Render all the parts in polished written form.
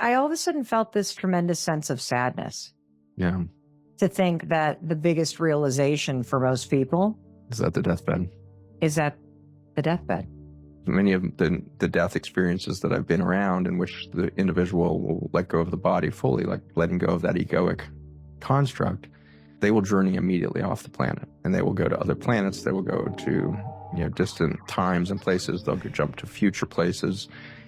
I all of a sudden felt this tremendous sense of sadness Yeah. to think that the biggest realization for most people Is that the deathbed? is at the deathbed. Many of the death experiences that I've been around in which the individual will let go of the body fully, like letting go of that egoic construct, they will journey immediately off the planet and they will go to other planets. They will go to, distant times and places. They'll jump to future places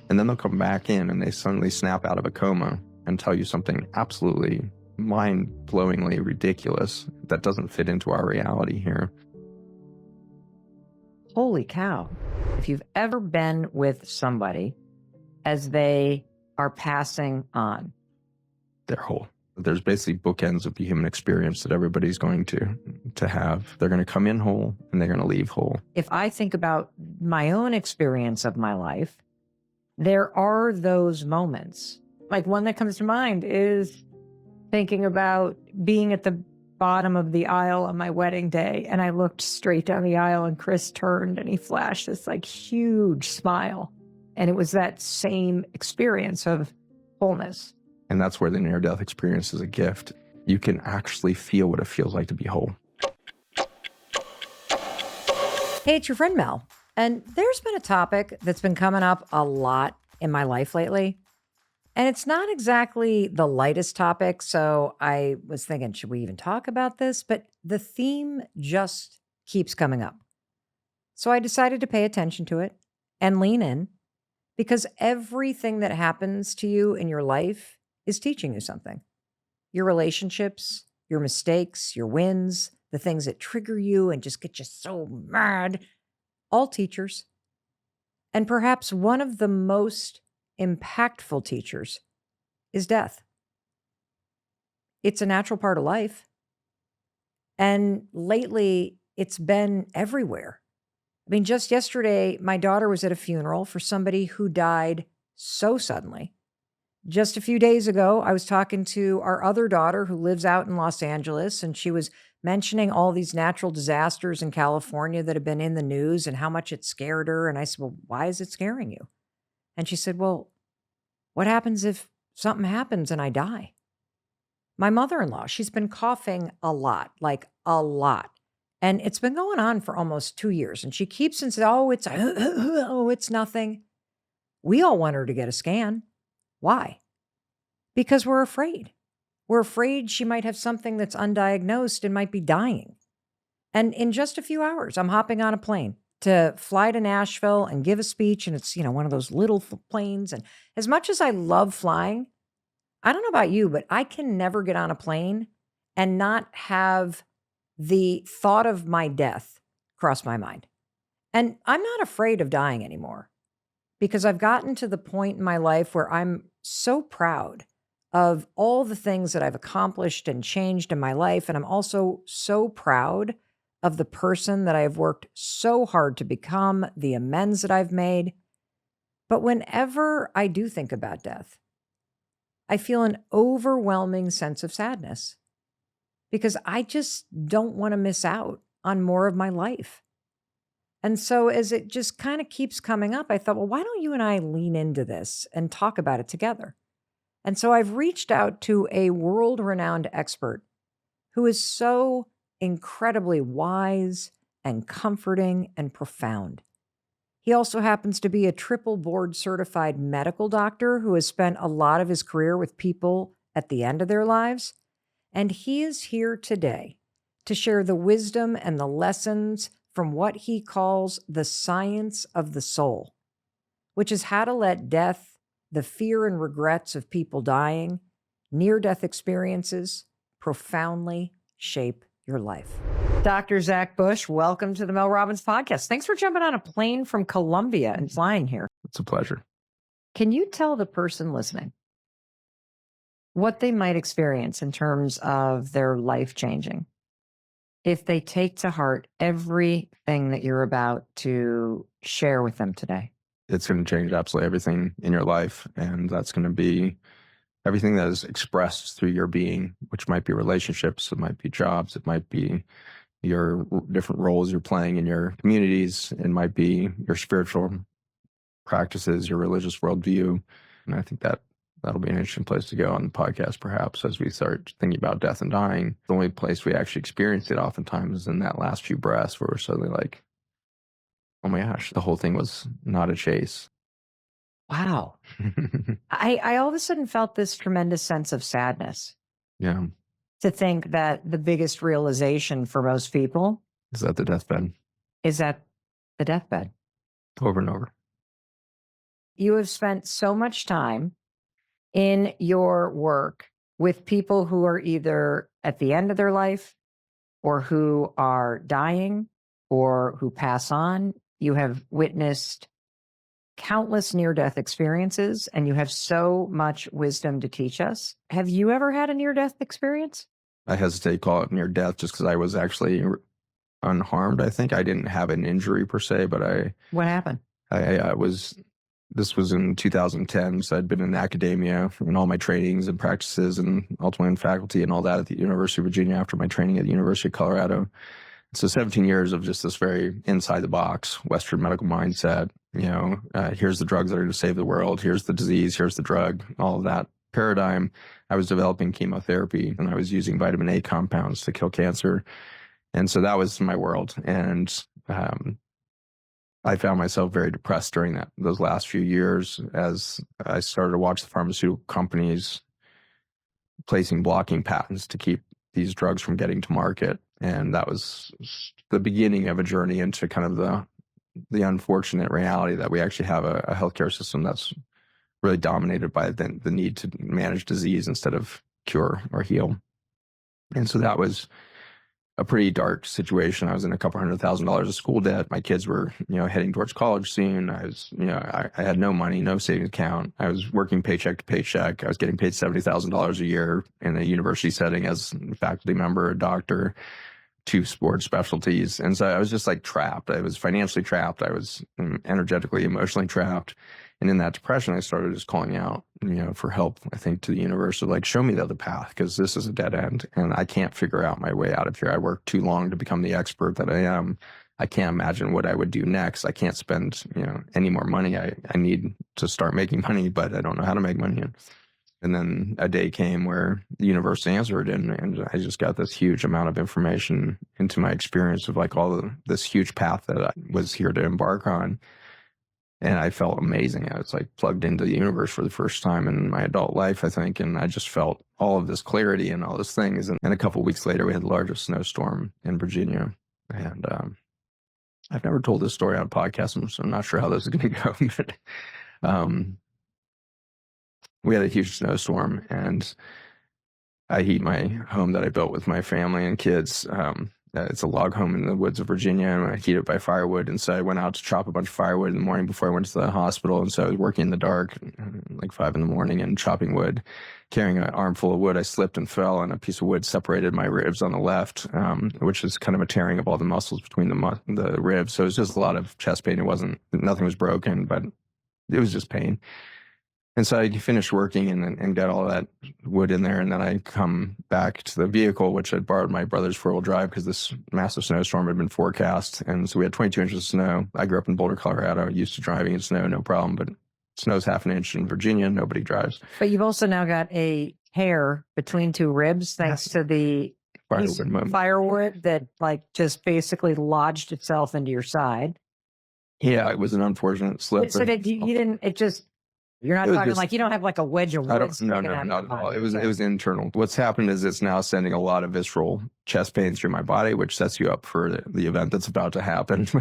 and then they'll come back in and they suddenly snap out of a coma and tell you something absolutely mind-blowingly ridiculous that doesn't fit into our reality here. Holy cow. If you've ever been with somebody as they are passing on, They're whole. There's basically bookends of the human experience that everybody's going to have. They're going to come in whole and they're going to leave whole. if I think about my own experience of my life, there are those moments. Like one that comes to mind is thinking about being at the bottom of the aisle on my wedding day. And I looked straight down the aisle and Chris turned and he flashed this like huge smile. And it was that same experience of wholeness. And that's where the near-death experience is a gift. You can actually feel what it feels like to be whole. Hey, it's your friend Mel. And there's been a topic that's been coming up a lot in my life lately. And it's not exactly the lightest topic. So I was thinking, should we even talk about this? But the theme just keeps coming up. So I decided to pay attention to it and lean in because everything that happens to you in your life is teaching you something. Your relationships, your mistakes, your wins, the things that trigger you and just get you so mad, all teachers. And perhaps one of the most impactful teachers is death. It's a natural part of life. And lately, it's been everywhere. I mean, just yesterday, my daughter was at a funeral for somebody who died so suddenly. Just a few days ago, I was talking to our other daughter who lives out in Los Angeles, and she was mentioning all these natural disasters in California that have been in the news and how much it scared her. And I said, well, why is it scaring you? And she said, well, what happens if something happens and I die? My mother-in-law, she's been coughing a lot, like a lot. And it's been going on for almost 2 years. And she keeps and says, oh, it's nothing. We all want her to get a scan. Why? Because we're afraid. We're afraid she might have something that's undiagnosed and might be dying. And in just a few hours, I'm hopping on a plane to fly to Nashville and give a speech. And it's, one of those little planes. And as much as I love flying, I don't know about you, but I can never get on a plane and not have the thought of my death cross my mind. And I'm not afraid of dying anymore because I've gotten to the point in my life where I'm so proud of all the things that I've accomplished and changed in my life. And I'm also so proud of the person that I have worked so hard to become, the amends that I've made. But whenever I do think about death, I feel an overwhelming sense of sadness because I just don't want to miss out on more of my life. And so as it just kind of keeps coming up, I thought, well, why don't you and I lean into this and talk about it together? And so I've reached out to a world-renowned expert who is so incredibly wise and comforting and profound. He also happens to be a triple board certified medical doctor who has spent a lot of his career with people at the end of their lives. And he is here today to share the wisdom and the lessons from what he calls the science of the soul, which is how to let death, the fear and regrets of people dying, near-death experiences profoundly shape your life. Dr. Zach Bush, welcome to the Mel Robbins podcast. Thanks for jumping on a plane from Colombia and flying here. It's a pleasure. Can you tell the person listening what they might experience in terms of their life changing if they take to heart everything that you're about to share with them today? It's going to change absolutely everything in your life. And that's going to be everything that is expressed through your being, which might be relationships, it might be jobs, it might be your different roles you're playing in your communities, it might be your spiritual practices, your religious worldview. And I think that That'll be an interesting place to go on the podcast, perhaps, as we start thinking about death and dying. The only place we actually experience it oftentimes is in that last few breaths where we're suddenly like, oh my gosh, the whole thing was not a chase. Wow. I all of a sudden felt this tremendous sense of sadness Yeah. to think that the biggest realization for most people Is that the deathbed? is at the deathbed. Over and over. You have spent so much time in your work with people who are either at the end of their life or who are dying or who pass on. You have witnessed countless near-death experiences, and you have so much wisdom to teach us. Have you ever had a near-death experience? I hesitate to call it near death just because I was actually unharmed. I think I didn't have an injury per se, but What happened? this was in 2010. So I'd been in academia in all my trainings and practices and ultimately in faculty and all that at the University of Virginia after my training at the University of Colorado. So 17 years of just this very inside the box Western medical mindset. Here's the drugs that are going to save the world. Here's the disease. Here's the drug. All of that paradigm. I was developing chemotherapy and I was using vitamin A compounds to kill cancer. And so that was my world. And I found myself very depressed during those last few years as I started to watch the pharmaceutical companies placing blocking patents to keep these drugs from getting to market. And that was the beginning of a journey into kind of the unfortunate reality that we actually have a healthcare system that's really dominated by the need to manage disease instead of cure or heal. And so that was a pretty dark situation. I was in a couple $100,000 of school debt. My kids were, heading towards college soon. I was, I had no money, no savings account. I was working paycheck to paycheck. I was getting paid $70,000 a year in a university setting as a faculty member, a doctor, 2 sports specialties. And so I was just like trapped. I was financially trapped. I was energetically, emotionally trapped. And in that depression, I started just calling out, for help, I think, to the universe of like, show me the other path, because this is a dead end and I can't figure out my way out of here. I worked too long to become the expert that I am. I can't imagine what I would do next. I can't spend, any more money. I need to start making money, but I don't know how to make money. And then a day came where the universe answered, and I just got this huge amount of information into my experience of like this huge path that I was here to embark on. And I felt amazing. I was like plugged into the universe for the first time in my adult life, I think. And I just felt all of this clarity and all these things. And a couple of weeks later, we had the largest snowstorm in Virginia. And I've never told this story on a podcast, so I'm not sure how this is going to go. But we had a huge snowstorm, and I heat my home that I built with my family and kids. It's a log home in the woods of Virginia, and I heat it by firewood. And so I went out to chop a bunch of firewood in the morning before I went to the hospital. And so I was working in the dark, like 5 a.m, and chopping wood, carrying an armful of wood. I slipped and fell, and a piece of wood separated my ribs on the left, which is kind of a tearing of all the muscles between the ribs. So it was just a lot of chest pain. Nothing was broken, but it was just pain. And so I finished working and got all that wood in there. And then I come back to the vehicle, which I'd borrowed my brother's 4-wheel drive because this massive snowstorm had been forecast. And so we had 22 inches of snow. I grew up in Boulder, Colorado, used to driving in snow, no problem. But snow's half an inch in Virginia, nobody drives. But you've also now got a hair between 2 ribs thanks to the firewood that like just basically lodged itself into your side. Yeah, it was an unfortunate slip. So you're not talking like you don't have like a wedge of wood. No, not at all. It was internal. What's happened is it's now sending a lot of visceral chest pain through my body, which sets you up for the event that's about to happen. So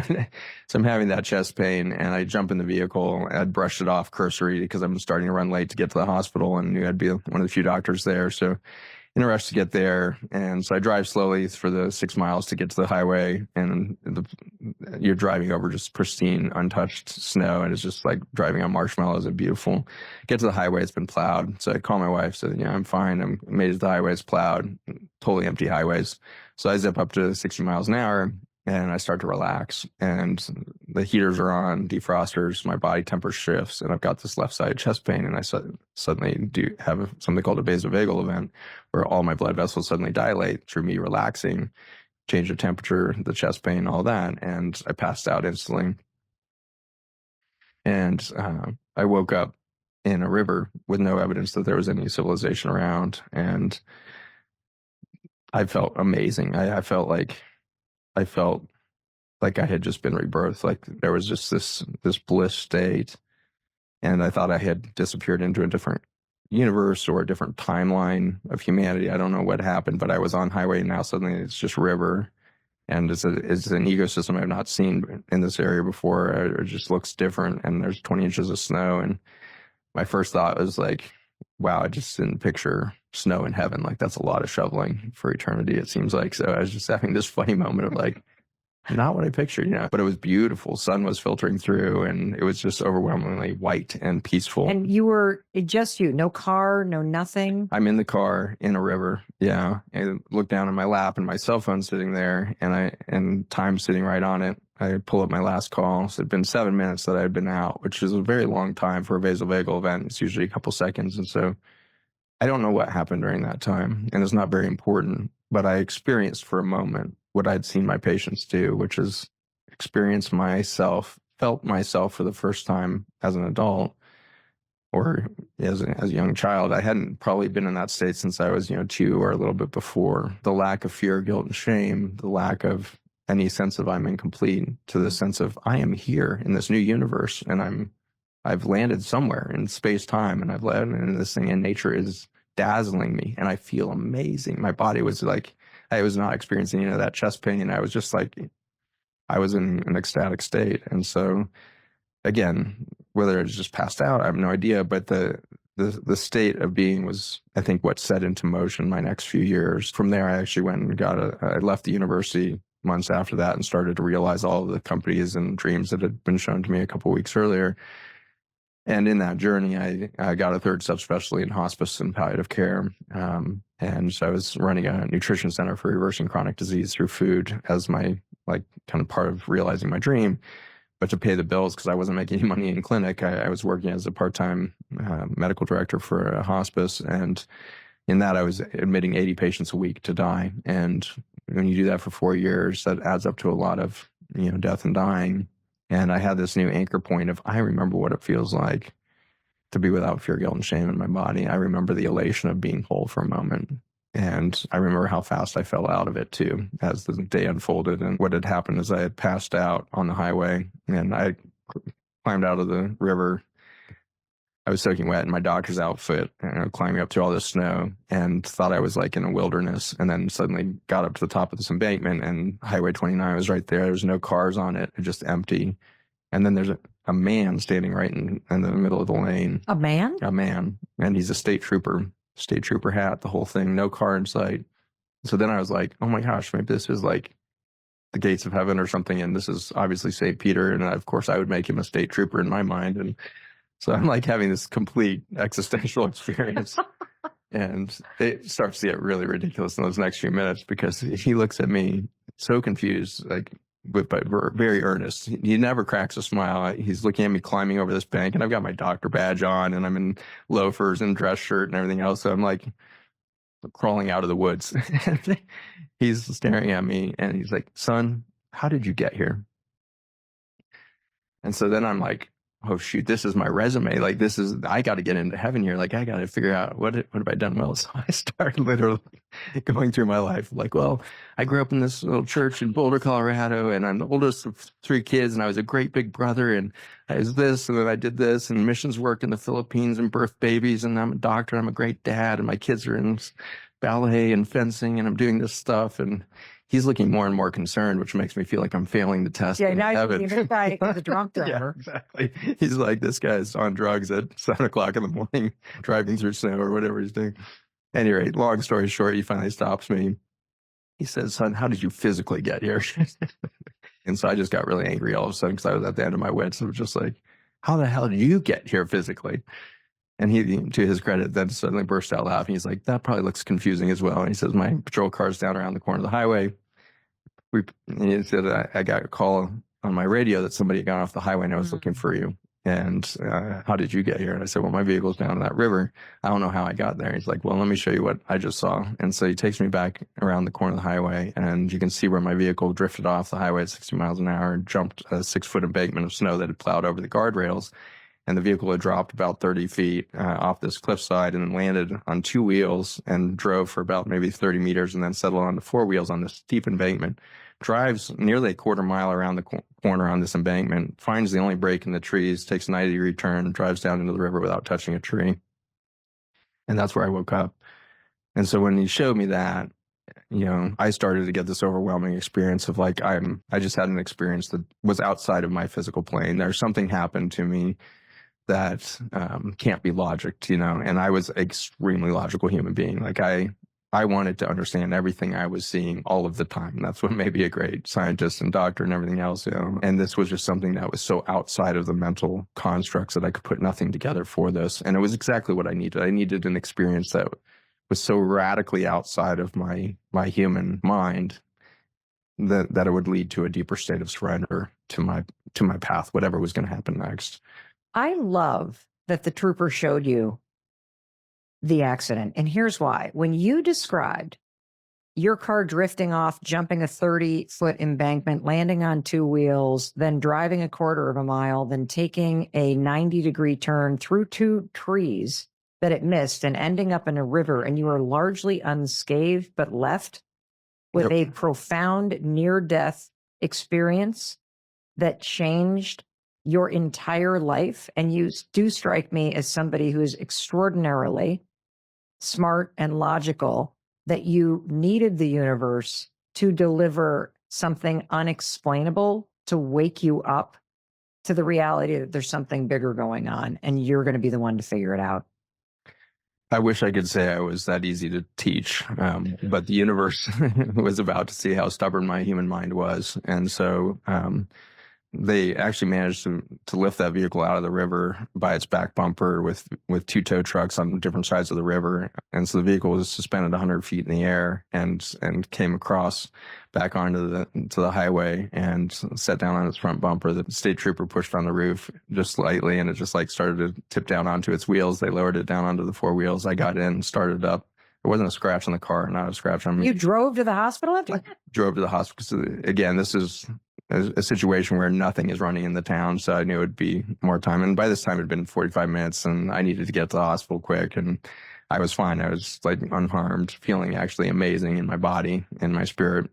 I'm having that chest pain, and I jump in the vehicle. I'd brushed it off cursory because I'm starting to run late to get to the hospital, and knew I'd be one of the few doctors there. So in a rush to get there. And so I drive slowly for the 6 miles to get to the highway, and you're driving over just pristine, untouched snow. And it's just like driving on marshmallows. It's beautiful. Get to the highway. It's been plowed. So I call my wife, said, I'm fine. I'm made it to the highway. It's plowed, totally empty highways. So I zip up to 60 miles an hour, and I start to relax, and the heaters are on, defrosters, my body temperature shifts, and I've got this left side chest pain, and I suddenly do have something called a vasovagal event, where all my blood vessels suddenly dilate through me relaxing, change the temperature, the chest pain, all that, and I passed out instantly. And I woke up in a river with no evidence that there was any civilization around. And I felt amazing. I felt like I had just been rebirthed. Like there was just this bliss state. And I thought I had disappeared into a different universe or a different timeline of humanity. I don't know what happened, but I was on highway, and now suddenly it's just river. And it's an ecosystem I've not seen in this area before. It just looks different. And there's 20 inches of snow. And my first thought was like, wow, I just didn't picture snow in heaven. Like that's a lot of shoveling for eternity, it seems like. So I was just having this funny moment of like, not what I pictured, but it was beautiful. Sun was filtering through, and it was just overwhelmingly white and peaceful. And you were just you, no car, no nothing. I'm in the car in a river. Yeah. I look down in my lap, and my cell phone's sitting there, and time's sitting right on it. I pull up my last call. So it'd been 7 minutes that I had been out, which is a very long time for a vasovagal event. It's usually a couple seconds. And so I don't know what happened during that time, and it's not very important, but I experienced for a moment what I'd seen my patients do, which is felt myself for the first time as an adult or as a young child. I hadn't probably been in that state since I was, 2 or a little bit before. The lack of fear, guilt, and shame, the lack of any sense of I'm incomplete, to the sense of I am here in this new universe, and I've landed somewhere in space-time, and I've landed in this thing, and nature is dazzling me, and I feel amazing. My body was like, I was not experiencing that chest pain. I was just like, I was in an ecstatic state. And so again, whether it was just passed out, I have no idea, but the state of being was, I think, what set into motion my next few years. From there, I actually went and I left the university months after that and started to realize all of the companies and dreams that had been shown to me a couple of weeks earlier. And in that journey, I got a third subspecialty in hospice and palliative care. And so I was running a nutrition center for reversing chronic disease through food as my kind of part of realizing my dream. But to pay the bills, because I wasn't making any money in clinic, I was working as a part-time medical director for a hospice. And in that, I was admitting 80 patients a week to die. And when you do that for 4 years, that adds up to a lot of death and dying. And I had this new anchor point of, I remember what it feels like to be without fear, guilt, and shame in my body. I remember the elation of being whole for a moment. And I remember how fast I fell out of it too, as the day unfolded. And what had happened is I had passed out on the highway, and I climbed out of the river. I was soaking wet in my doctor's outfit, climbing up through all this snow, and thought I was like in a wilderness. And then suddenly got up to the top of this embankment, and Highway 29 was right there. There was no cars on it, just empty. And then there's a man standing right in the middle of the lane. A man? A man. And he's a state trooper hat, the whole thing, no car in sight. So then I was like, oh my gosh, maybe this is like the gates of heaven or something. And this is obviously St. Peter. And of course I would make him a state trooper in my mind. And so I'm like having this complete existential experience. And it starts to get really ridiculous in those next few minutes, because he looks at me so confused, but very earnest. He never cracks a smile. He's looking at me climbing over this bank, and I've got my doctor badge on, and I'm in loafers and dress shirt and everything else. So I'm like crawling out of the woods. He's staring at me, and he's like, son, how did you get here? And so then I'm like, oh shoot, this is my resume. Like I got to get into heaven here. Like I got to figure out what have I done well. So I started literally going through my life. Like, well, I grew up in this little church in Boulder, Colorado, and I'm the oldest of 3 kids, and I was a great big brother, and I was this, and then I did this, and missions work in the Philippines and birth babies, and I'm a doctor, and I'm a great dad, and my kids are in ballet and fencing, and I'm doing this stuff. And he's looking more and more concerned, which makes me feel like I'm failing the test. Yeah, now you're the guy, the drunk driver. Yeah, exactly. He's like, this guy's on drugs at 7 o'clock in the morning, driving through snow or whatever he's doing. At any rate, long story short, he finally stops me. He says, son, how did you physically get here? And so I just got really angry all of a sudden, because I was at the end of my wits. I was just like, how the hell did you get here physically? And he, to his credit, then suddenly burst out laughing. He's like, that probably looks confusing as well. And he says, my patrol car's down around the corner of the highway. He said, I got a call on my radio that somebody got off the highway and I was looking for you. And how did you get here? And I said, well, my vehicle's down in that river. I don't know how I got there. He's like, well, let me show you what I just saw. And so he takes me back around the corner of the highway, and you can see where my vehicle drifted off the highway at 60 miles an hour and jumped a 6-foot embankment of snow that had plowed over the guardrails. and the vehicle had dropped about 30 feet off this cliffside and then landed on two wheels and drove for about maybe 30 meters and then settled onto four wheels on this steep embankment. Drives nearly a quarter mile around the corner on this embankment, finds the only break in the trees, takes a 90-degree turn, drives down into the river without touching a tree. And that's where I woke up. And so when he showed me that, I started to get this overwhelming experience of like, I just had an experience that was outside of my physical plane. There's something happened to me that can't be logicked, and I was an extremely logical human being. Like I wanted to understand everything I was seeing all of the time. That's what made me a great scientist and doctor and everything else, And this was just something that was so outside of the mental constructs that I could put nothing together for this. And it was exactly what I needed. I needed an experience that was so radically outside of my human mind that it would lead to a deeper state of surrender to my path, whatever was going to happen next. I love that the trooper showed you the accident. And here's why. When you described your car drifting off, jumping a 30-foot embankment, landing on two wheels, then driving a quarter of a mile, then taking a 90-degree turn through two trees that it missed and ending up in a river, and you were largely unscathed but left with a profound near-death experience that changed your entire life. And you do strike me as somebody who is extraordinarily smart and logical, that you needed the universe to deliver something unexplainable to wake you up to the reality that there's something bigger going on, and you're going to be the one to figure it out. I wish I could say I was that easy to teach, but the universe was about to see how stubborn my human mind was. And so they actually managed to lift that vehicle out of the river by its back bumper with two tow trucks on different sides of the river. And so the vehicle was suspended 100 feet in the air and came across back onto the highway and set down on its front bumper. The state trooper pushed on the roof just slightly, and it just like started to tip down onto its wheels. They lowered it down onto the four wheels. I got in, started up. There wasn't a scratch on the car, not a scratch on me. You drove to the hospital after that? Drove to the hospital. So again, this is a situation where nothing is running in the town, so I knew it would be more time. And by this time, it had been 45 minutes, and I needed to get to the hospital quick. And I was fine. I was like unharmed, feeling actually amazing in my body and my spirit.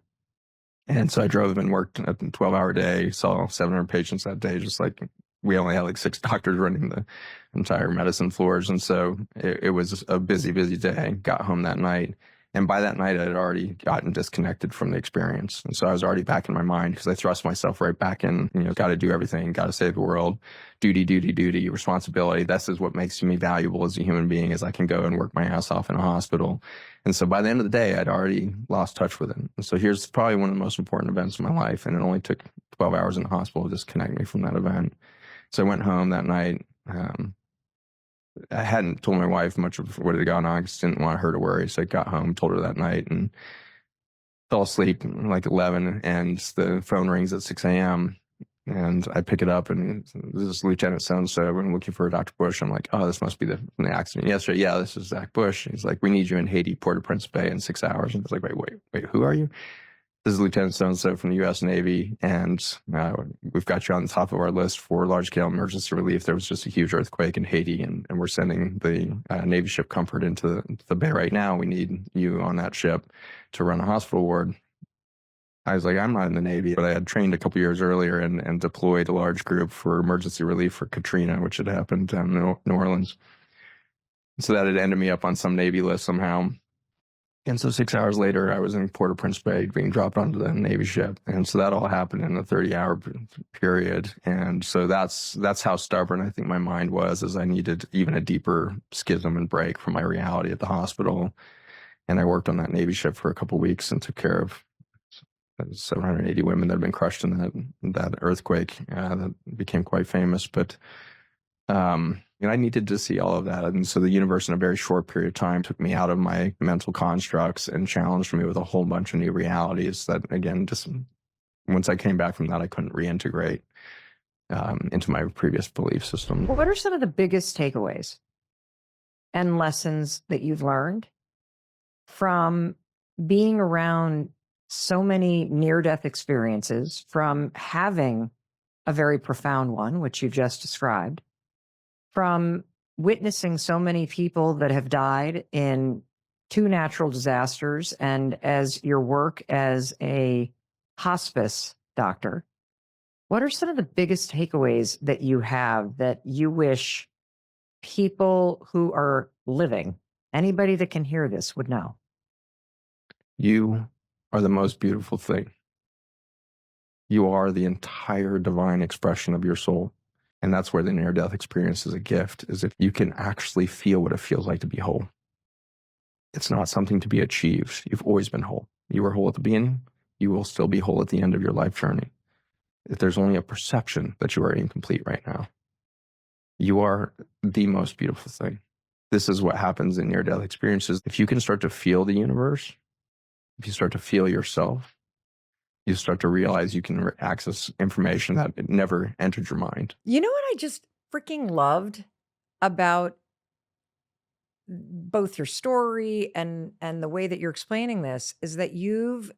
And so I drove and worked a 12-hour day, saw 700 patients that day, just like we only had like 6 doctors running the entire medicine floors. And so it was a busy, busy day. Got home that night. And by that night, I had already gotten disconnected from the experience. And so I was already back in my mind because I thrust myself right back in, got to do everything, got to save the world, duty, responsibility. This is what makes me valuable as a human being, is I can go and work my ass off in a hospital. And so by the end of the day, I'd already lost touch with it. And so here's probably one of the most important events of my life. And it only took 12 hours in the hospital to disconnect me from that event. So I went home that night. I hadn't told my wife much of what had gone on. I just didn't want her to worry. So I got home, told her that night, and fell asleep like 11. And the phone rings at 6 a.m. And I pick it up, and this is Lieutenant so-and-so. I'm looking for Dr. Bush. I'm like, oh, this must be the accident yesterday. Yeah, this is Zach Bush. He's like, we need you in Haiti, Port-au-Prince Bay in 6 hours. And I was like, wait, who are you? This is Lieutenant so-and-so from the U.S. Navy, and we've got you on the top of our list for large-scale emergency relief. There was just a huge earthquake in Haiti, and we're sending the Navy ship Comfort into the bay right now. We need you on that ship to run a hospital ward. I was like, I'm not in the Navy, but I had trained a couple years earlier and deployed a large group for emergency relief for Katrina, which had happened down in New Orleans. So that had ended me up on some Navy list somehow. And so 6 hours later, I was in Port-au-Prince Bay being dropped onto the Navy ship. And so that all happened in a 30-hour period. And so that's how stubborn I think my mind was, is I needed even a deeper schism and break from my reality at the hospital. And I worked on that Navy ship for a couple of weeks and took care of 780 women that had been crushed in that earthquake that became quite famous. But I needed to see all of that. And so the universe, in a very short period of time, took me out of my mental constructs and challenged me with a whole bunch of new realities that, again, just once I came back from that, I couldn't reintegrate into my previous belief system. What are some of the biggest takeaways and lessons that you've learned from being around so many near-death experiences, from having a very profound one, which you've just described, from witnessing so many people that have died in two natural disasters, and as your work as a hospice doctor, what are some of the biggest takeaways that you have that you wish people who are living, anybody that can hear this, would know? You are the most beautiful thing. You are the entire divine expression of your soul. And that's where the near-death experience is a gift, is if you can actually feel what it feels like to be whole. It's not something to be achieved. You've always been whole. You were whole at the beginning. You will still be whole at the end of your life journey. If there's only a perception that you are incomplete right now, you are the most beautiful thing. This is what happens in near-death experiences. If you can start to feel the universe, if you start to feel yourself, you start to realize you can access information that never entered your mind. You know what I just freaking loved about both your story and the way that you're explaining this is that you've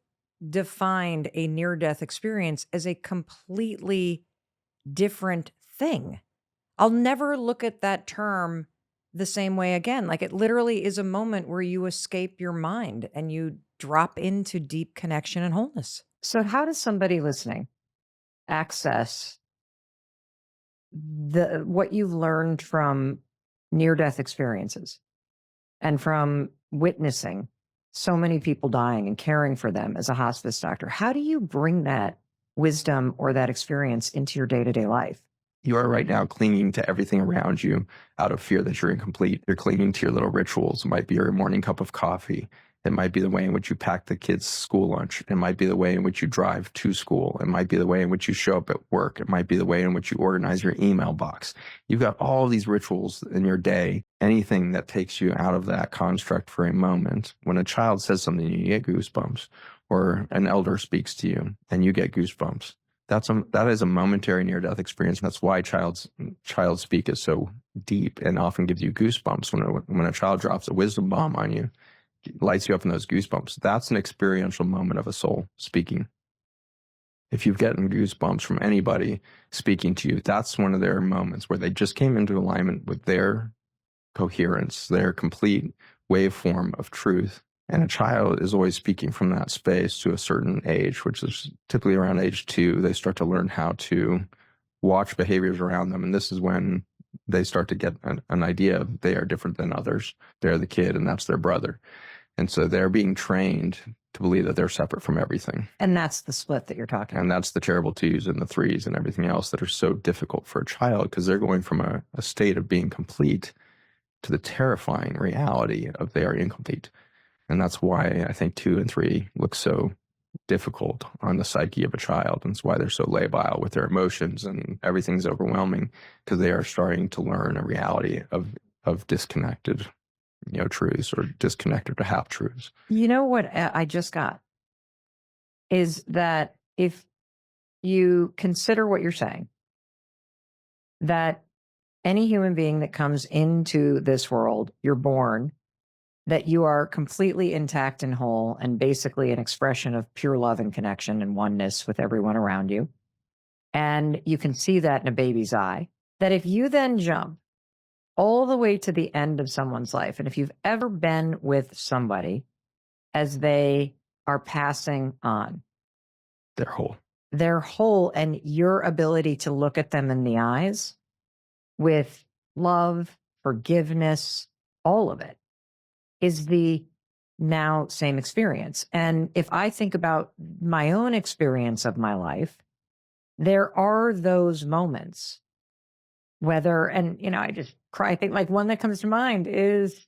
defined a near death experience as a completely different thing. I'll never look at that term the same way again. Like, it literally is a moment where you escape your mind and you drop into deep connection and wholeness. So how does somebody listening access what you've learned from near death experiences and from witnessing so many people dying and caring for them as a hospice doctor? How do you bring that wisdom or that experience into your day-to-day life? You are right now clinging to everything around you out of fear that you're incomplete. You're clinging to your little rituals. It might be your morning cup of coffee. It might be the way in which you pack the kids' school lunch. It might be the way in which you drive to school. It might be the way in which you show up at work. It might be the way in which you organize your email box. You've got all these rituals in your day. Anything that takes you out of that construct for a moment. When a child says something, you get goosebumps, or an elder speaks to you and you get goosebumps. That is a momentary near-death experience. That's why child speak is so deep and often gives you goosebumps. When a child drops a wisdom bomb on you, it lights you up in those goosebumps. That's an experiential moment of a soul speaking. If you've gotten goosebumps from anybody speaking to you, that's one of their moments where they just came into alignment with their coherence, their complete waveform of truth. And a child is always speaking from that space to a certain age, which is typically around age 2. They start to learn how to watch behaviors around them. And this is when they start to get an idea they are different than others. They're the kid and that's their brother. And so they're being trained to believe that they're separate from everything. And that's the split that you're talking about. And that's the terrible 2s and the 3s and everything else that are so difficult for a child, because they're going from a state of being complete to the terrifying reality of they are incomplete. And that's why I think 2 and 3 look so difficult on the psyche of a child. And it's why they're so labile with their emotions and everything's overwhelming, because they are starting to learn a reality of disconnected, truths, or disconnected to half truths. You know what I just got is that if you consider what you're saying, that any human being that comes into this world, you're born, that you are completely intact and whole and basically an expression of pure love and connection and oneness with everyone around you. And you can see that in a baby's eye. That if you then jump all the way to the end of someone's life, and if you've ever been with somebody as they are passing on, they're whole. And your ability to look at them in the eyes with love, forgiveness, all of it, is the now same experience. And if I think about my own experience of my life, there are those moments, I just cry. I think like one that comes to mind is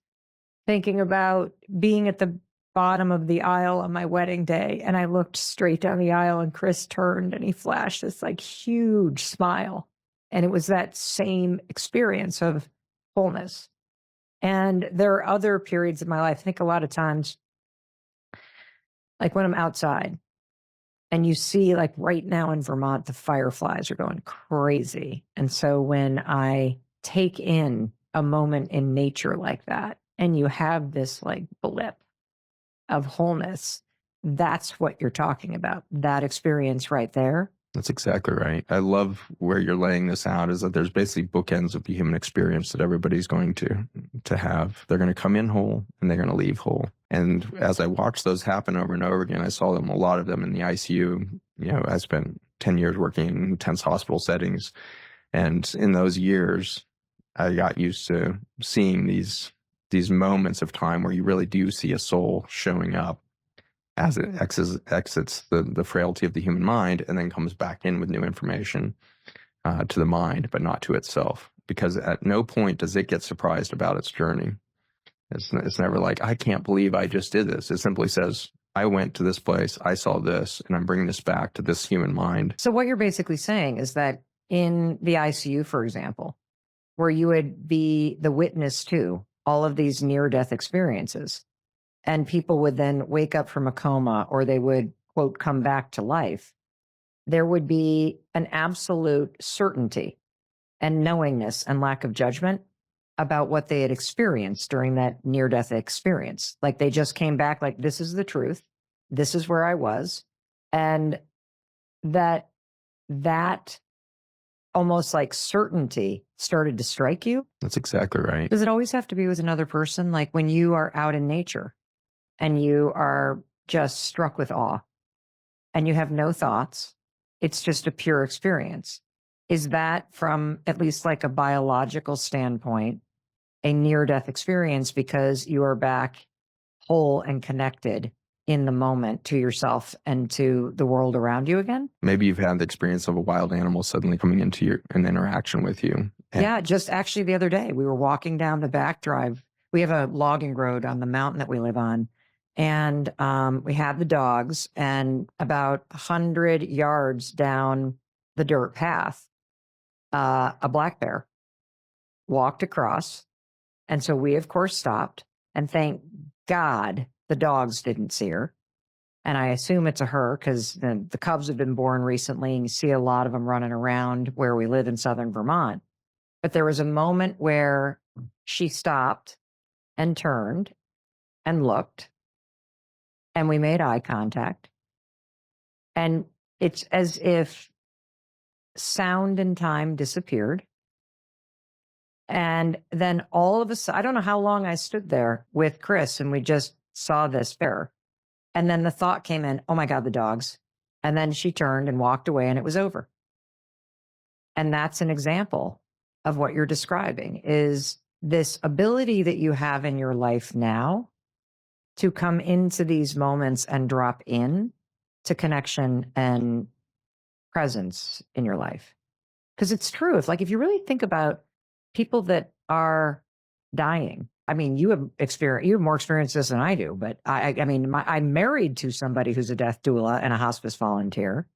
thinking about being at the bottom of the aisle on my wedding day. And I looked straight down the aisle and Chris turned and he flashed this like huge smile. And it was that same experience of wholeness. And there are other periods of my life. I think a lot of times, like when I'm outside and you see, like right now in Vermont, the fireflies are going crazy. And so when I take in a moment in nature like that, and you have this like blip of wholeness, that's what you're talking about. That experience right there That's exactly right. I love where you're laying this out, is that there's basically bookends of the human experience that everybody's going to have. They're going to come in whole and they're going to leave whole. And as I watched those happen over and over again, I saw them, a lot of them in the ICU. You know, I spent 10 years working in intense hospital settings. And in those years, I got used to seeing these moments of time where you really do see a soul showing up as it exits the frailty of the human mind and then comes back in with new information to the mind, but not to itself. Because at no point does it get surprised about its journey. It's never like, I can't believe I just did this. It simply says, I went to this place, I saw this, and I'm bringing this back to this human mind. So what you're basically saying is that in the ICU, for example, where you would be the witness to all of these near-death experiences, and people would then wake up from a coma, or they would, quote, come back to life, there would be an absolute certainty and knowingness and lack of judgment about what they had experienced during that near-death experience. Like they just came back like, this is the truth. This is where I was. And that almost like certainty started to strike you. That's exactly right. Does it always have to be with another person? Like when you are out in nature and you are just struck with awe and you have no thoughts, it's just a pure experience. Is that, from at least like a biological standpoint, a near-death experience because you are back whole and connected in the moment to yourself and to the world around you again? Maybe you've had the experience of a wild animal suddenly coming into an interaction with you. Yeah, just actually the other day, we were walking down the back drive. We have a logging road on the mountain that we live on. And we had the dogs, and about 100 yards down the dirt path, a black bear walked across. And so we, of course, stopped. And thank God the dogs didn't see her. And I assume it's a her because the cubs have been born recently, and you see a lot of them running around where we live in southern Vermont. But there was a moment where she stopped and turned and looked, and we made eye contact. And it's as if sound and time disappeared. And then all of a sudden, I don't know how long I stood there with Chris, and we just saw this bear. And then the thought came in, oh my God, the dogs. And then she turned and walked away, and it was over. And that's an example of what you're describing, is this ability that you have in your life now to come into these moments and drop in to connection and presence in your life. Because it's true. If you really think about people that are dying, I mean, you have more experience this than I do, but I'm married to somebody who's a death doula and a hospice volunteer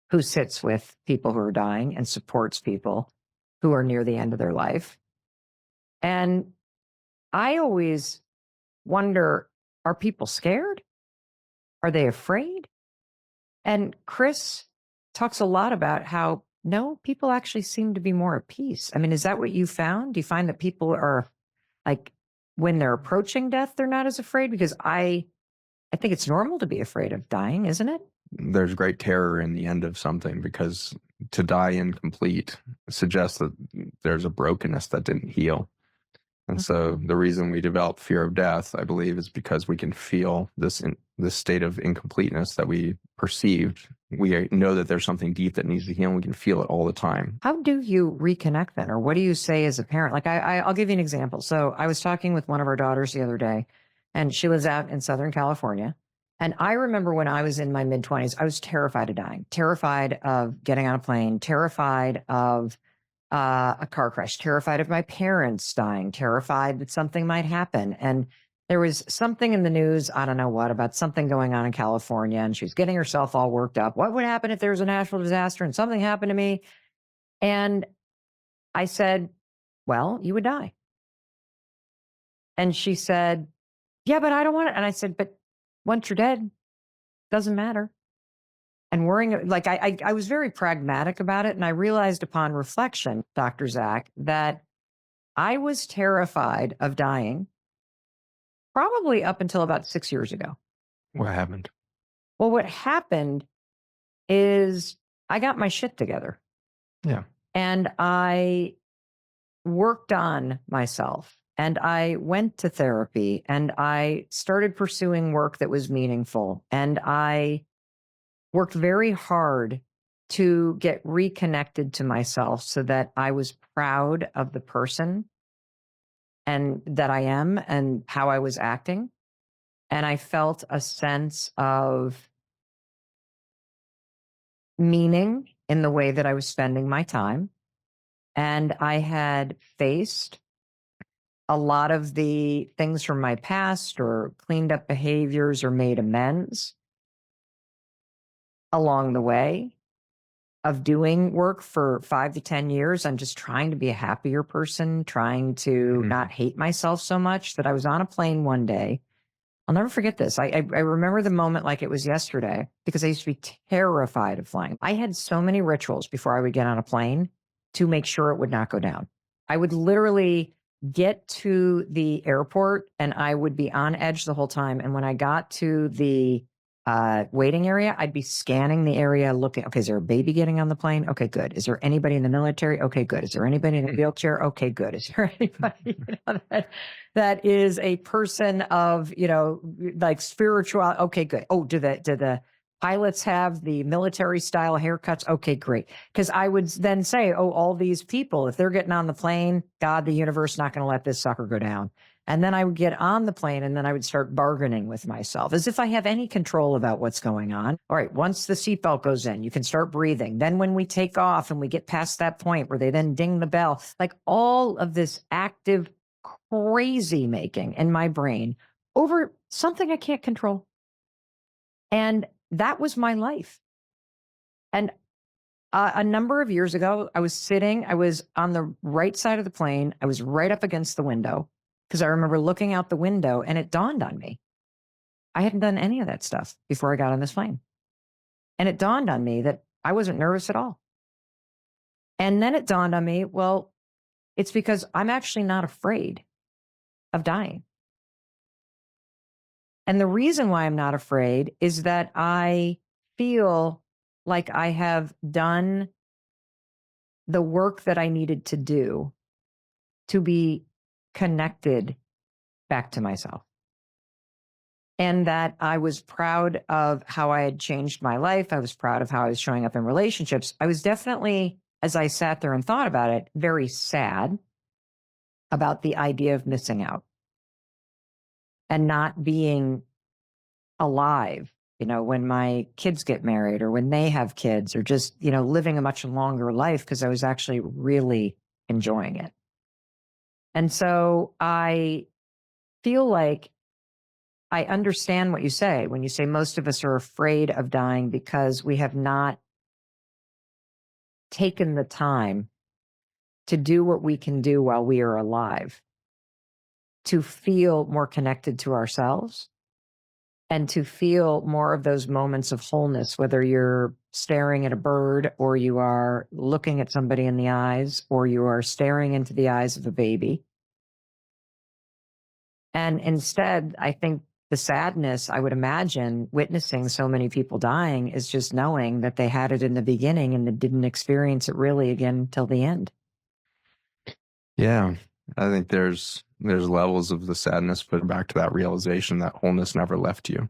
who sits with people who are dying and supports people who are near the end of their life. And I always wonder, are people scared? Are they afraid? And Chris talks a lot about how, no, people actually seem to be more at peace. I mean, is that what you found? Do you find that people are like, when they're approaching death, they're not as afraid? Because I think it's normal to be afraid of dying, isn't it? There's great terror in the end of something, because to die incomplete suggests that there's a brokenness that didn't heal. And so the reason we develop fear of death, I believe, is because we can feel this state of incompleteness that we perceived. We know that there's something deep that needs to heal, and we can feel it all the time. How do you reconnect then? Or what do you say as a parent? Like I'll give you an example. So I was talking with one of our daughters the other day, and she lives out in Southern California. And I remember when I was in my mid-20s, I was terrified of dying, terrified of getting on a plane, terrified of a car crash, terrified of my parents dying, terrified that something might happen. And there was something in the news, I don't know what, about something going on in California, and she was getting herself all worked up. What would happen if there was a natural disaster and something happened to me? And I said, well, you would die. And she said, yeah, but I don't want it. And I said, but once you're dead, doesn't matter. And worrying, like I was very pragmatic about it. And I realized upon reflection, Dr. Zach, that I was terrified of dying probably up until about 6 years ago. What happened? Well, what happened is I got my shit together Yeah. and I worked on myself and I went to therapy and I started pursuing work that was meaningful. And I worked very hard to get reconnected to myself so that I was proud of the person and that I am and how I was acting. And I felt a sense of meaning in the way that I was spending my time. And I had faced a lot of the things from my past or cleaned up behaviors or made amends along the way of doing work for 5 to 10 years. I'm just trying to be a happier person, trying to Mhm. not hate myself so much that I was on a plane one day. I'll never forget this. I remember the moment like it was yesterday because I used to be terrified of flying. I had so many rituals before I would get on a plane to make sure it would not go down. I would literally get to the airport and I would be on edge the whole time. And when I got to the waiting area, I'd be scanning the area looking, okay, is there a baby getting on the plane? Okay, good. Is there anybody in the military? Okay, good. Is there anybody in a wheelchair? Okay, good. Is there anybody that is a person of, like spiritual? Okay, good. Oh, do the pilots have the military style haircuts? Okay, great. Because I would then say, oh, all these people, if they're getting on the plane, God, the universe not going to let this sucker go down. And then I would get on the plane and then I would start bargaining with myself as if I have any control about what's going on. All right, once the seatbelt goes in, you can start breathing. Then when we take off and we get past that point where they then ding the bell, like all of this active crazy making in my brain over something I can't control. And that was my life. And a number of years ago, I was on the right side of the plane. I was right up against the window because I remember looking out the window and it dawned on me. I hadn't done any of that stuff before I got on this plane. And it dawned on me that I wasn't nervous at all. And then it dawned on me, well, it's because I'm actually not afraid of dying. And the reason why I'm not afraid is that I feel like I have done the work that I needed to do to be connected back to myself. And that I was proud of how I had changed my life. I was proud of how I was showing up in relationships. I was definitely, as I sat there and thought about it, very sad about the idea of missing out and not being alive, when my kids get married or when they have kids or just, living a much longer life because I was actually really enjoying it. And so I feel like I understand what you say when you say most of us are afraid of dying because we have not taken the time to do what we can do while we are alive to feel more connected to ourselves and to feel more of those moments of wholeness, whether you're staring at a bird or you are looking at somebody in the eyes or you are staring into the eyes of a baby. And instead, I think the sadness, I would imagine, witnessing so many people dying is just knowing that they had it in the beginning and they didn't experience it really again till the end. Yeah. I think there's levels of the sadness, but back to that realization that wholeness never left you.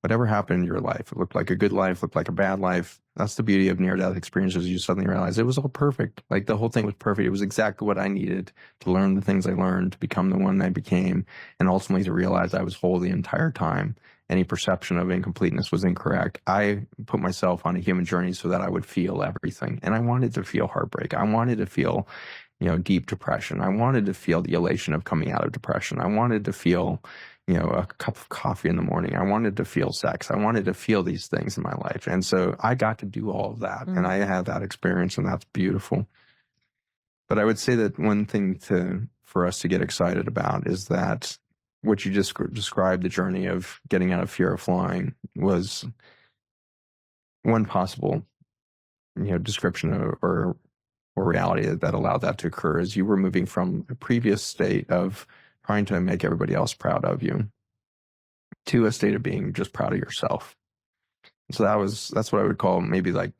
Whatever happened in your life, it looked like a good life, looked like a bad life. That's the beauty of near-death experiences. You suddenly realize it was all perfect. Like the whole thing was perfect. It was exactly what I needed to learn the things I learned, to become the one I became, and ultimately to realize I was whole the entire time. Any perception of incompleteness was incorrect. I put myself on a human journey so that I would feel everything. And I wanted to feel heartbreak. I wanted to feel, deep depression. I wanted to feel the elation of coming out of depression. I wanted to feel, a cup of coffee in the morning. I wanted to feel sex. I wanted to feel these things in my life. And so I got to do all of that. And I had that experience, and that's beautiful. But I would say that one thing for us to get excited about is that what you just described, the journey of getting out of fear of flying, was one possible, description or reality that allowed that to occur. Is you were moving from a previous state of trying to make everybody else proud of you to a state of being just proud of yourself. So that's what I would call maybe like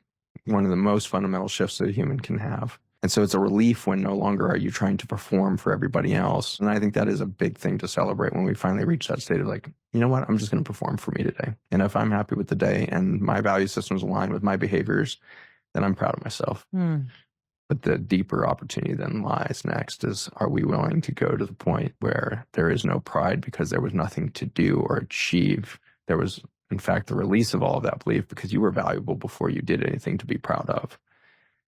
one of the most fundamental shifts that a human can have. And so it's a relief when no longer are you trying to perform for everybody else. And I think that is a big thing to celebrate when we finally reach that state of like, you know what, I'm just going to perform for me today. And if I'm happy with the day and my value systems align with my behaviors, then I'm proud of myself. But the deeper opportunity then lies next is, are we willing to go to the point where there is no pride because there was nothing to do or achieve? There was, in fact, the release of all of that belief because you were valuable before you did anything to be proud of.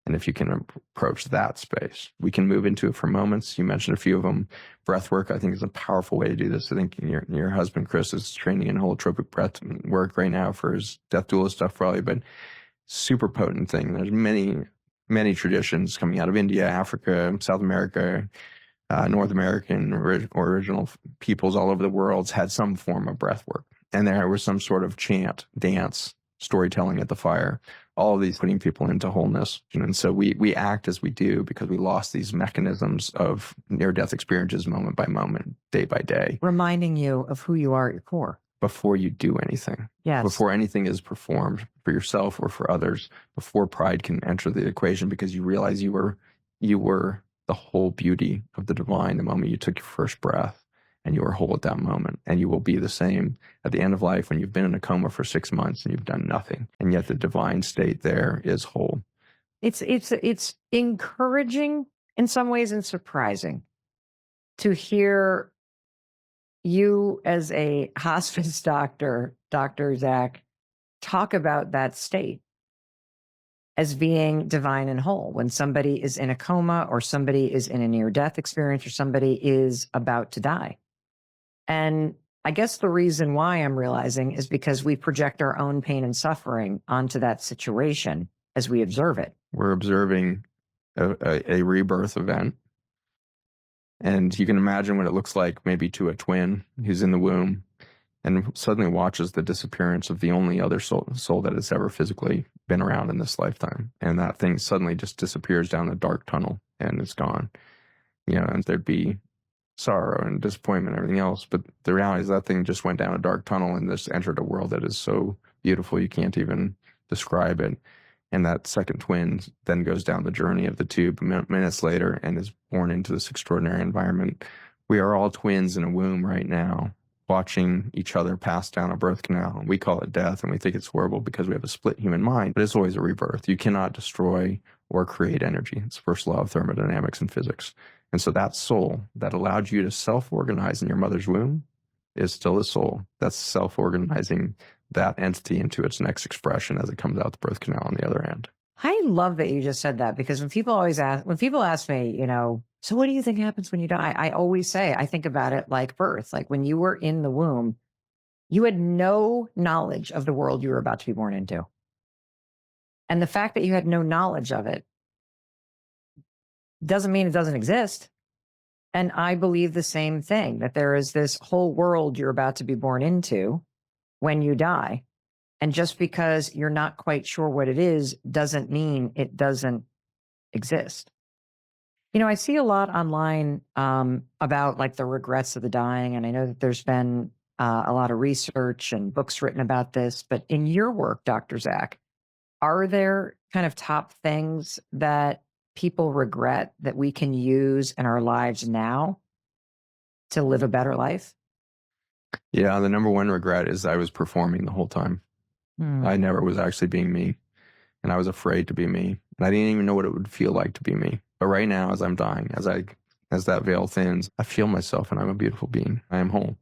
And if you can approach that space, we can move into it for moments. You mentioned a few of them. Breath work, I think, is a powerful way to do this. I think your husband, Chris, is training in holotropic breath work right now for his death doula stuff probably, but super potent thing. There's many traditions coming out of India, Africa, South America, North American original peoples all over the world had some form of breath work. And there was some sort of chant, dance, storytelling at the fire, all of these putting people into wholeness. And so we act as we do because we lost these mechanisms of near-death experiences moment by moment, day by day. Reminding you of who you are at your core. Before you do anything. Yes. Before anything is performed for yourself or for others, before pride can enter the equation, because you realize you were the whole beauty of the divine the moment you took your first breath, and you were whole at that moment. And you will be the same at the end of life when you've been in a coma for 6 months and you've done nothing. And yet the divine state there is whole. It's encouraging in some ways and surprising to hear you as a hospice doctor, Dr. Zach, talk about that state as being divine and whole. When somebody is in a coma or somebody is in a near-death experience or somebody is about to die. And I guess the reason why I'm realizing is because we project our own pain and suffering onto that situation as we observe it. We're observing a rebirth event. And you can imagine what it looks like maybe to a twin who's in the womb and suddenly watches the disappearance of the only other soul that has ever physically been around in this lifetime. And that thing suddenly just disappears down the dark tunnel and it's gone. And there'd be sorrow and disappointment and everything else. But the reality is that thing just went down a dark tunnel and just entered a world that is so beautiful you can't even describe it. And that second twin then goes down the journey of the tube minutes later and is born into this extraordinary environment. We are all twins in a womb right now, watching each other pass down a birth canal. We call it death, and we think it's horrible because we have a split human mind, but it's always a rebirth. You cannot destroy or create energy. It's the first law of thermodynamics and physics. And so that soul that allowed you to self-organize in your mother's womb is still a soul that's self-organizing that entity into its next expression as it comes out the birth canal on the other end. I love that you just said that, because when people ask me, so what do you think happens when you die? I always say, I think about it like birth. Like when you were in the womb, you had no knowledge of the world you were about to be born into. And the fact that you had no knowledge of it doesn't mean it doesn't exist. And I believe the same thing, that there is this whole world you're about to be born into when you die. And just because you're not quite sure what it is doesn't mean it doesn't exist. I see a lot online about like the regrets of the dying. And I know that there's been a lot of research and books written about this. But in your work, Dr. Zach, are there kind of top things that people regret that we can use in our lives now to live a better life? Yeah, the number one regret is I was performing the whole time. I never was actually being me, and I was afraid to be me, and I didn't even know what it would feel like to be me. But right now, as I'm dying, as that veil thins, I feel myself, and I'm a beautiful being. I am whole.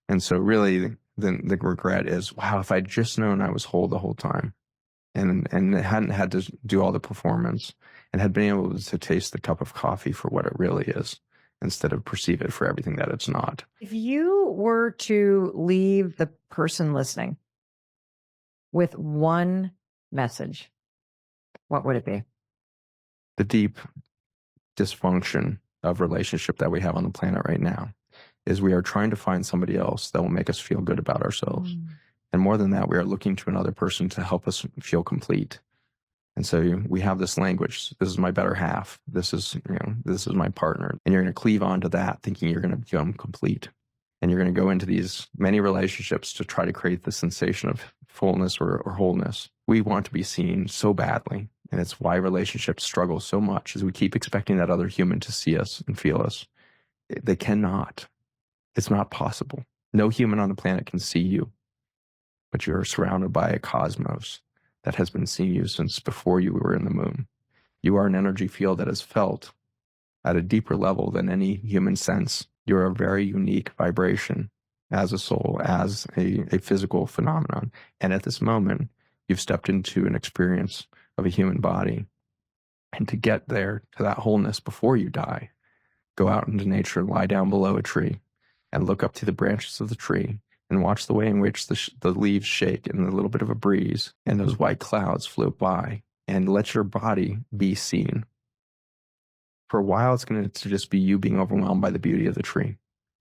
And so really, the regret is, wow, if I'd just known I was whole the whole time, and hadn't had to do all the performance, and had been able to taste the cup of coffee for what it really is, instead of perceive it for everything that it's not. If you were to leave the person listening with one message, what would it be? The deep dysfunction of relationship that we have on the planet right now is we are trying to find somebody else that will make us feel good about ourselves. And more than that, we are looking to another person to help us feel complete. And so we have this language. This is my better half. This is my partner. And you're going to cleave onto that thinking you're going to become complete. And you're going to go into these many relationships to try to create the sensation of fullness or wholeness. We want to be seen so badly. And it's why relationships struggle so much, is we keep expecting that other human to see us and feel us. They cannot. It's not possible. No human on the planet can see you, but you're surrounded by a cosmos that has been seeing you since before you were in the moon. You are an energy field that is felt at a deeper level than any human sense. You're a very unique vibration as a soul, as a physical phenomenon. And at this moment, you've stepped into an experience of a human body. And to get there, to that wholeness before you die, go out into nature, lie down below a tree, and look up to the branches of the tree and watch the way in which the leaves shake in a little bit of a breeze and those white clouds float by, and let your body be seen. For a while, it's going to just be you being overwhelmed by the beauty of the tree.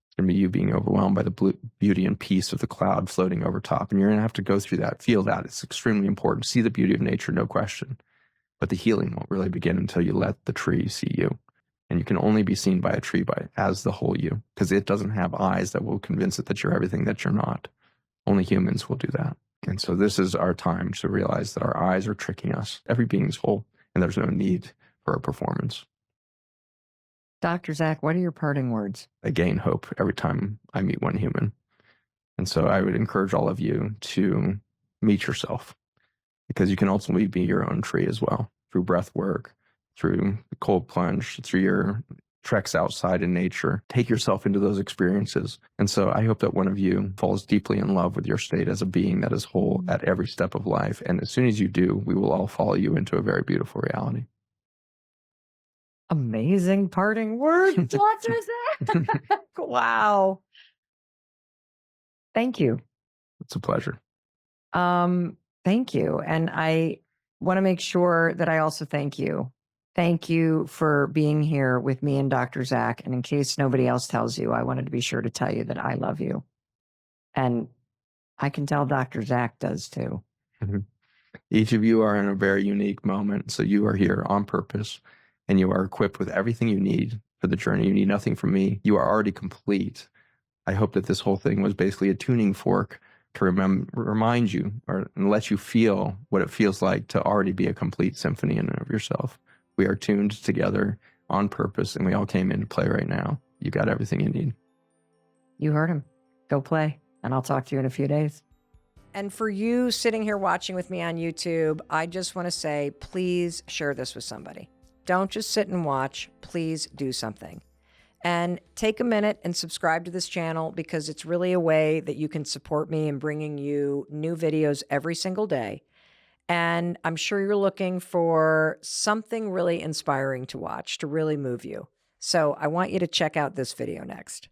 It's going to be you being overwhelmed by the beauty and peace of the cloud floating over top. And you're going to have to go through that, feel that. It's extremely important. See the beauty of nature, no question. But the healing won't really begin until you let the tree see you. And you can only be seen by a tree as the whole you, because it doesn't have eyes that will convince it that you're everything that you're not. Only humans will do that. And so this is our time to realize that our eyes are tricking us. Every being's whole, and there's no need for a performance. Dr. Zach, what are your parting words? I gain hope every time I meet one human. And so I would encourage all of you to meet yourself, because you can ultimately be your own tree as well, through breath work, through the cold plunge, through your treks outside in nature. Take yourself into those experiences. And so I hope that one of you falls deeply in love with your state as a being that is whole at every step of life. And as soon as you do, we will all follow you into a very beautiful reality. Amazing parting words, Dr. Zach. Wow. Thank you. It's a pleasure. Thank you. And I want to make sure that I also thank you. Thank you for being here with me and Dr. Zach. And in case nobody else tells you, I wanted to be sure to tell you that I love you. And I can tell Dr. Zach does too. Mm-hmm. Each of you are in a very unique moment. So you are here on purpose, and you are equipped with everything you need for the journey. You need nothing from me. You are already complete. I hope that this whole thing was basically a tuning fork to remind you and let you feel what it feels like to already be a complete symphony in and of yourself. We are tuned together on purpose, and we all came in to play right now. You got everything you need. You heard him. Go play, and I'll talk to you in a few days. And for you sitting here watching with me on YouTube, I just want to say, please share this with somebody. Don't just sit and watch. Please do something. And take a minute and subscribe to this channel, because it's really a way that you can support me in bringing you new videos every single day. And I'm sure you're looking for something really inspiring to watch, to really move you. So I want you to check out this video next.